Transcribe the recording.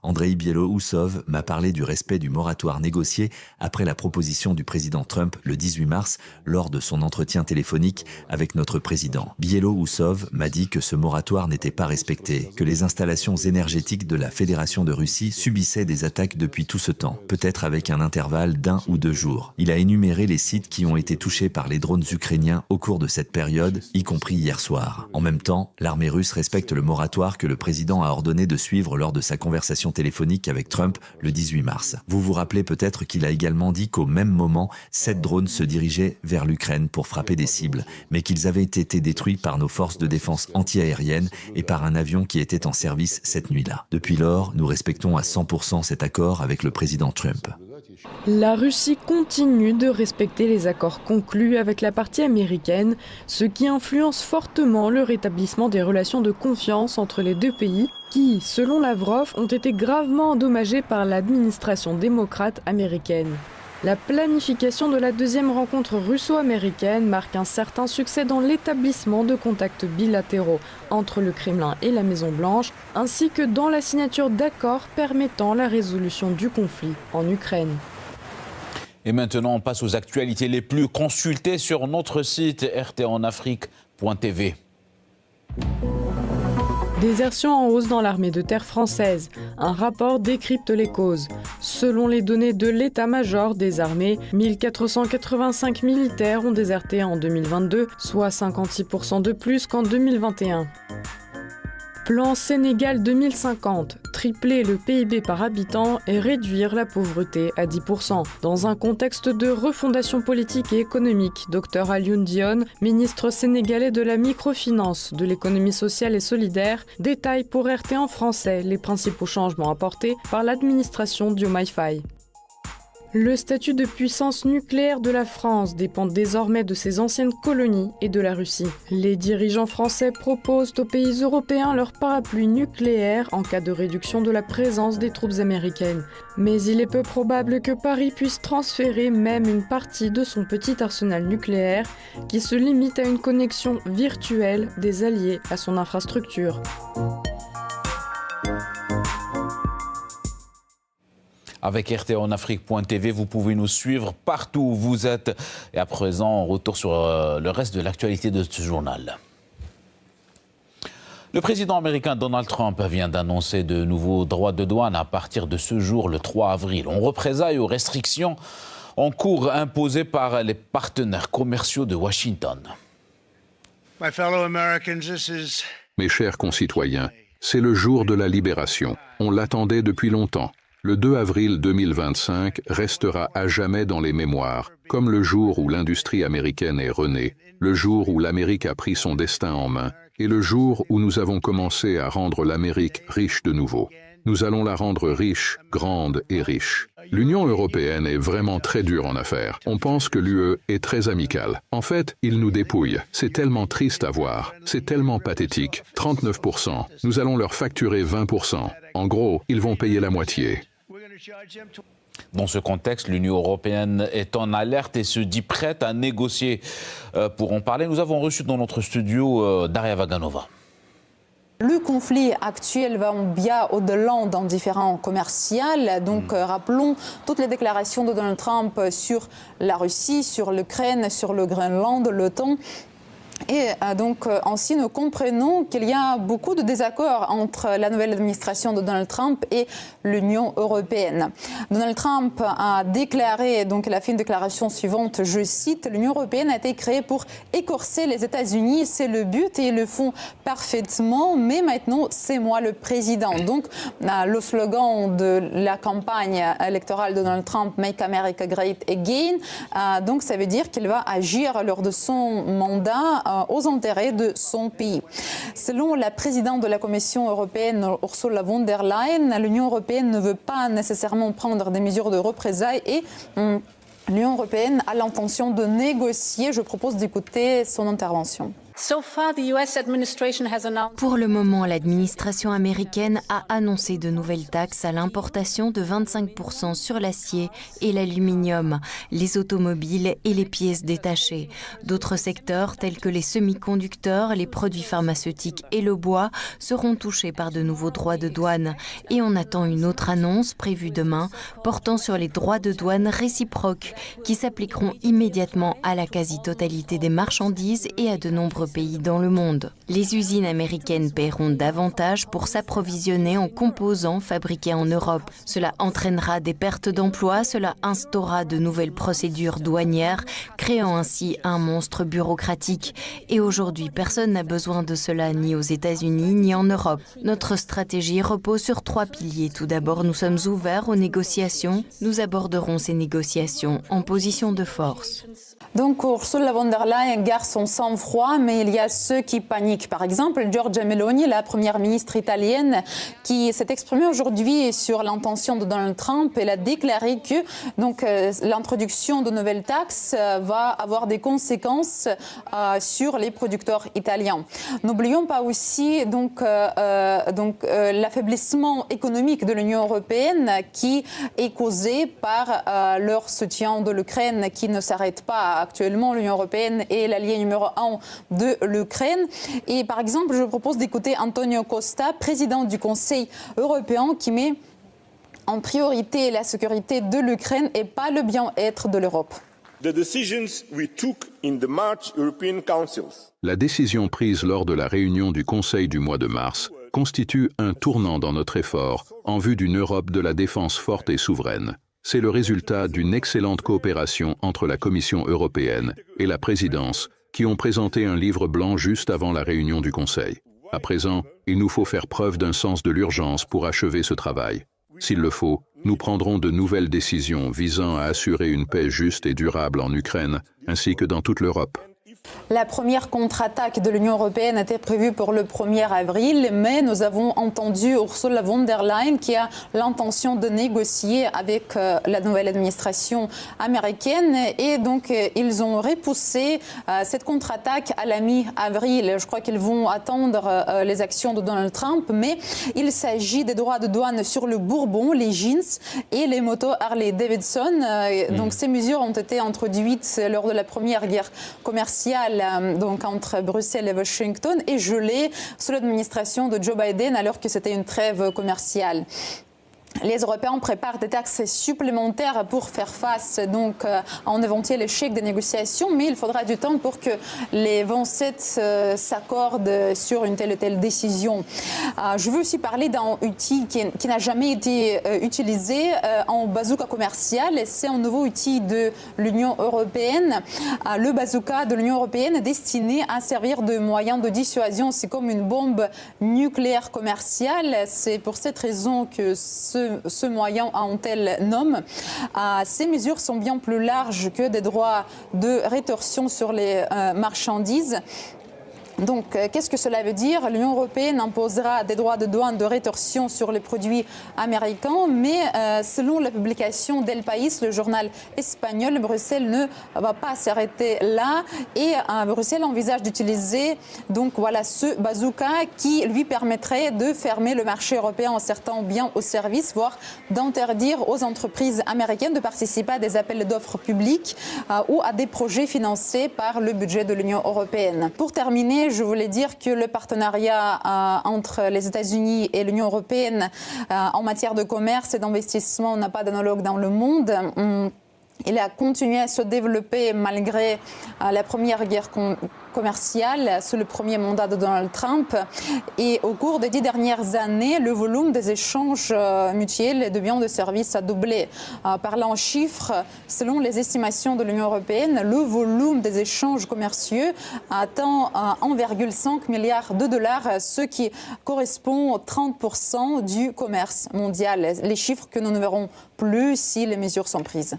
Andrei Bielo-Houssov m'a parlé du respect du moratoire négocié après la proposition du président Trump le 18 mars lors de son entretien téléphonique avec notre président. Bielo-Houssov m'a dit que ce moratoire n'était pas respecté, que les installations énergétiques de la Fédération de Russie subissaient des attaques depuis tout ce temps, peut-être avec un intervalle d'1 ou 2 jours. Il a énuméré les sites qui ont été touchés par les drones ukrainiens au cours de cette période, y compris hier soir. En même temps, l'armée russe respecte le moratoire que le président a ordonné de suivre lors de sa conversation téléphonique avec Trump le 18 mars. Vous vous rappelez peut-être qu'il a également dit qu'au même moment, 7 drones se dirigeaient vers l'Ukraine pour frapper des cibles, mais qu'ils avaient été détruits par nos forces de défense antiaériennes et par un avion qui était en service cette nuit-là. Depuis lors, nous respectons à 100% cet accord avec le président Trump. La Russie continue de respecter les accords conclus avec la partie américaine, ce qui influence fortement le rétablissement des relations de confiance entre les deux pays qui, selon Lavrov, ont été gravement endommagés par l'administration démocrate américaine. La planification de la deuxième rencontre russo-américaine marque un certain succès dans l'établissement de contacts bilatéraux entre le Kremlin et la Maison-Blanche, ainsi que dans la signature d'accords permettant la résolution du conflit en Ukraine. Et maintenant, on passe aux actualités les plus consultées sur notre site rtonafrique.tv. Désertion en hausse dans l'armée de terre française. Un rapport décrypte les causes. Selon les données de l'état-major des armées, 1485 militaires ont déserté en 2022, soit 56% de plus qu'en 2021. Plan Sénégal 2050, tripler le PIB par habitant et réduire la pauvreté à 10%. Dans un contexte de refondation politique et économique, Dr Alioune Dione, ministre sénégalais de la microfinance, de l'économie sociale et solidaire, détaille pour RT en français les principaux changements apportés par l'administration Diomaye Faye. Le statut de puissance nucléaire de la France dépend désormais de ses anciennes colonies et de la Russie. Les dirigeants français proposent aux pays européens leur parapluie nucléaire en cas de réduction de la présence des troupes américaines. Mais il est peu probable que Paris puisse transférer même une partie de son petit arsenal nucléaire qui se limite à une connexion virtuelle des alliés à son infrastructure. Avec rtonafrique.tv, vous pouvez nous suivre partout où vous êtes. Et à présent, on retourne sur le reste de l'actualité de ce journal. Le président américain Donald Trump vient d'annoncer de nouveaux droits de douane à partir de ce jour, le 3 avril. On représaille aux restrictions en cours imposées par les partenaires commerciaux de Washington. Mes chers concitoyens, c'est le jour de la libération. On l'attendait depuis longtemps. Le 2 avril 2025 restera à jamais dans les mémoires, comme le jour où l'industrie américaine est renée, le jour où l'Amérique a pris son destin en main, et le jour où nous avons commencé à rendre l'Amérique riche de nouveau. Nous allons la rendre riche, grande et riche. L'Union européenne est vraiment très dure en affaires. On pense que l'UE est très amicale. En fait, ils nous dépouillent. C'est tellement triste à voir. C'est tellement pathétique. 39%. Nous allons leur facturer 20%. En gros, ils vont payer la moitié. Dans ce contexte, l'Union européenne est en alerte et se dit prête à négocier. Pour en parler, nous avons reçu dans notre studio Daria Vaganova. Le conflit actuel va bien au-delà d'un différend commercial. Donc, rappelons toutes les déclarations de Donald Trump sur la Russie, sur l'Ukraine, sur le Groenland, l'OTAN. Et donc, ainsi, nous comprenons qu'il y a beaucoup de désaccords entre la nouvelle administration de Donald Trump et l'Union européenne. Donald Trump a déclaré, donc il a fait une déclaration suivante, je cite, « L'Union européenne a été créée pour écorcer les États-Unis, c'est le but et ils le font parfaitement, mais maintenant, c'est moi le président. » Donc, le slogan de la campagne électorale de Donald Trump, « Make America Great Again », donc ça veut dire qu'il va agir lors de son mandat aux intérêts de son pays. Selon la présidente de la Commission européenne, Ursula von der Leyen, l'Union européenne ne veut pas nécessairement prendre des mesures de représailles et l'Union européenne a l'intention de négocier. Je propose d'écouter son intervention. Pour le moment, l'administration américaine a annoncé de nouvelles taxes à l'importation de 25% sur l'acier et l'aluminium, les automobiles et les pièces détachées. D'autres secteurs tels que les semi-conducteurs, les produits pharmaceutiques et le bois seront touchés par de nouveaux droits de douane. Et on attend une autre annonce prévue demain portant sur les droits de douane réciproques qui s'appliqueront immédiatement à la quasi-totalité des marchandises et à de nombreux pays dans le monde. Les usines américaines paieront davantage pour s'approvisionner en composants fabriqués en Europe. Cela entraînera des pertes d'emplois, cela instaurera de nouvelles procédures douanières, créant ainsi un monstre bureaucratique. Et aujourd'hui, personne n'a besoin de cela ni aux États-Unis ni en Europe. Notre stratégie repose sur 3 piliers. Tout d'abord, nous sommes ouverts aux négociations. Nous aborderons ces négociations en position de force. Donc Ursula von der Leyen garde son sang-froid, mais il y a ceux qui paniquent. Par exemple, Giorgia Meloni, la première ministre italienne, qui s'est exprimée aujourd'hui sur l'intention de Donald Trump. Elle a déclaré que l'introduction de nouvelles taxes va avoir des conséquences sur les producteurs italiens. N'oublions pas aussi l'affaiblissement économique de l'Union européenne qui est causé par leur soutien de l'Ukraine qui ne s'arrête pas. Actuellement, l'Union européenne est l'allié numéro 1 de l'Ukraine. Et par exemple, je propose d'écouter Antonio Costa, président du Conseil européen, qui met en priorité la sécurité de l'Ukraine et pas le bien-être de l'Europe. La décision prise lors de la réunion du Conseil du mois de mars constitue un tournant dans notre effort en vue d'une Europe de la défense forte et souveraine. C'est le résultat d'une excellente coopération entre la Commission européenne et la présidence qui ont présenté un livre blanc juste avant la réunion du Conseil. À présent, il nous faut faire preuve d'un sens de l'urgence pour achever ce travail. S'il le faut, nous prendrons de nouvelles décisions visant à assurer une paix juste et durable en Ukraine, ainsi que dans toute l'Europe. La première contre-attaque de l'Union européenne était prévue pour le 1er avril, mais nous avons entendu Ursula von der Leyen qui a l'intention de négocier avec la nouvelle administration américaine et donc ils ont repoussé cette contre-attaque à la mi-avril. Je crois qu'ils vont attendre les actions de Donald Trump, mais il s'agit des droits de douane sur le Bourbon, les jeans et les motos Harley-Davidson. Donc ces mesures ont été introduites lors de la première guerre commerciale entre Bruxelles et Washington et gelées sous l'administration de Joe Biden alors que c'était une trêve commerciale. Les Européens préparent des taxes supplémentaires pour faire face à un éventuel échec des négociations, mais il faudra du temps pour que les 27 s'accordent sur une telle ou telle décision. Je veux aussi parler d'un outil qui n'a jamais été utilisé en bazooka commercial. C'est un nouveau outil de l'Union européenne. Le bazooka de l'Union européenne est destiné à servir de moyen de dissuasion. C'est comme une bombe nucléaire commerciale. C'est pour cette raison que ce moyen a un tel nom. Ces mesures sont bien plus larges que des droits de rétorsion sur les marchandises. Donc, qu'est-ce que cela veut dire? L'Union européenne imposera des droits de douane de rétorsion sur les produits américains, mais selon la publication d'El País, le journal espagnol, Bruxelles ne va pas s'arrêter là et Bruxelles envisage d'utiliser ce bazooka qui lui permettrait de fermer le marché européen en certains biens ou services, voire d'interdire aux entreprises américaines de participer à des appels d'offres publics ou à des projets financés par le budget de l'Union européenne. Pour terminer, je voulais dire que le partenariat entre les États-Unis et l'Union européenne en matière de commerce et d'investissement n'a pas d'analogue dans le monde. Il a continué à se développer malgré la première guerre commerciale sous le premier mandat de Donald Trump. Et au cours des 10 dernières années, le volume des échanges mutuels de biens et de services a doublé. Parlant en chiffres, selon les estimations de l'Union européenne, le volume des échanges commerciaux atteint 1,5 milliard de dollars, ce qui correspond à 30% du commerce mondial. Les chiffres que nous ne verrons plus si les mesures sont prises.